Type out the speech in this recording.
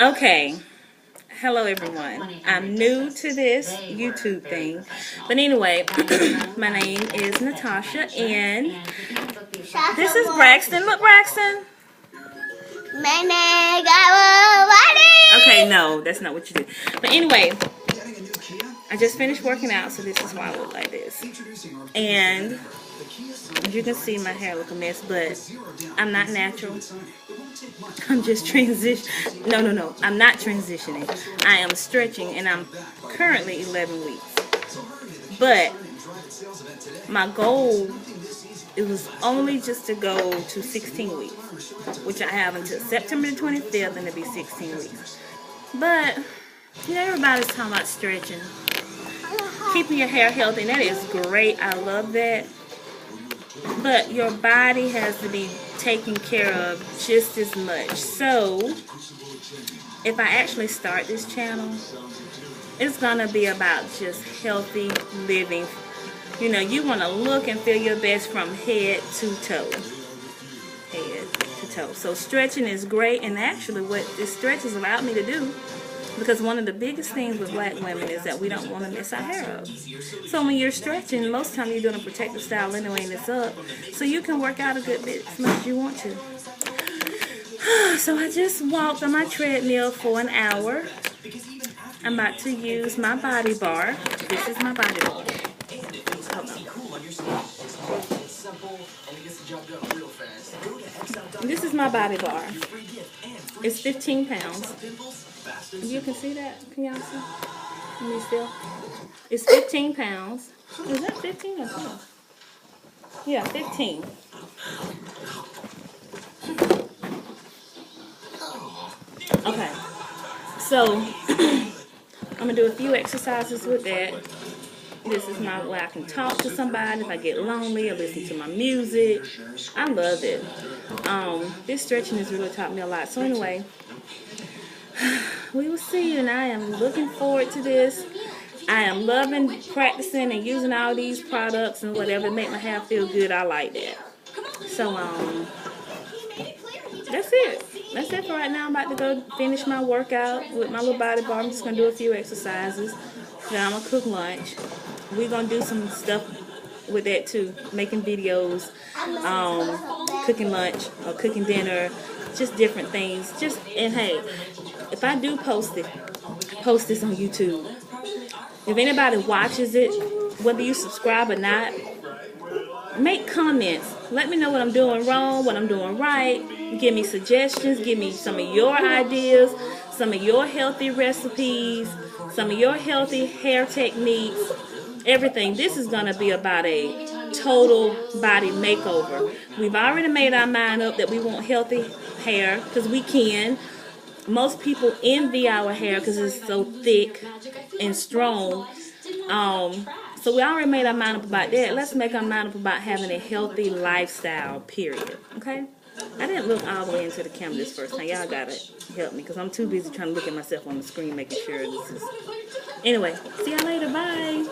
Okay. Hello everyone. I'm new to this YouTube thing. But anyway, my name is Natasha and this is Braxton. Look, Braxton. Okay, no, that's not what you do. But anyway, I just finished working out, so this is why I look like this. And as you can see, my hair look a mess, but I'm not natural. I'm just transitioning. No. I'm not transitioning. I am stretching, and I'm currently 11 weeks. But my goal, it was only just to go to 16 weeks, which I have until September the 25th, and it'll be 16 weeks. But, you know, everybody's talking about stretching. Keeping your hair healthy, and that is great. I love that. But your body has to be taken care of just as much. So, if I actually start this channel, it's going to be about just healthy living. You know, you want to look and feel your best from head to toe. Head to toe. So, stretching is great. And actually, what this stretch has allowed me to do, because one of the biggest things with black women is that we don't want to mess our hair up. So when you're stretching, most of the time you're doing a protective style anyway and it's up. So you can work out a good bit as much as you want to. So I just walked on my treadmill for an hour. I'm about to use my body bar. This is my body bar. Hold on. This is my body bar. It's 15 pounds. You can see that? Can y'all see? Let me still. It's 15 pounds. Is that 15 or 12? Yeah, 15. Okay. So, I'm going to do a few exercises with that. This is my way I can talk to somebody if I get lonely or listen to my music. I love it. This stretching has really taught me a lot. So anyway, we will see, and I am looking forward to this. I am loving practicing and using all these products and whatever to make my hair feel good. I like that. So, that's it. That's it for right now. I'm about to go finish my workout with my little body bar. I'm just going to do a few exercises. Then I'm going to cook lunch. We're going to do some stuff with that too. Making videos, cooking lunch or cooking dinner, just different things. And hey, if I do post this on YouTube, if anybody watches it, whether you subscribe or not, make comments. Let me know what I'm doing wrong, what I'm doing right. Give me suggestions. Give me some of your ideas, some of your healthy recipes, some of your healthy hair techniques, everything. This is going to be about a total body makeover. We've already made our mind up that we want healthy hair because we can. Most people envy our hair because it's so thick and strong. So we already made our mind up about that. Let's make our mind up about having a healthy lifestyle, period. Okay? I didn't look all the way into the camera this first time. Y'all gotta help me because I'm too busy trying to look at myself on the screen making sure this is... Anyway, see y'all later. Bye.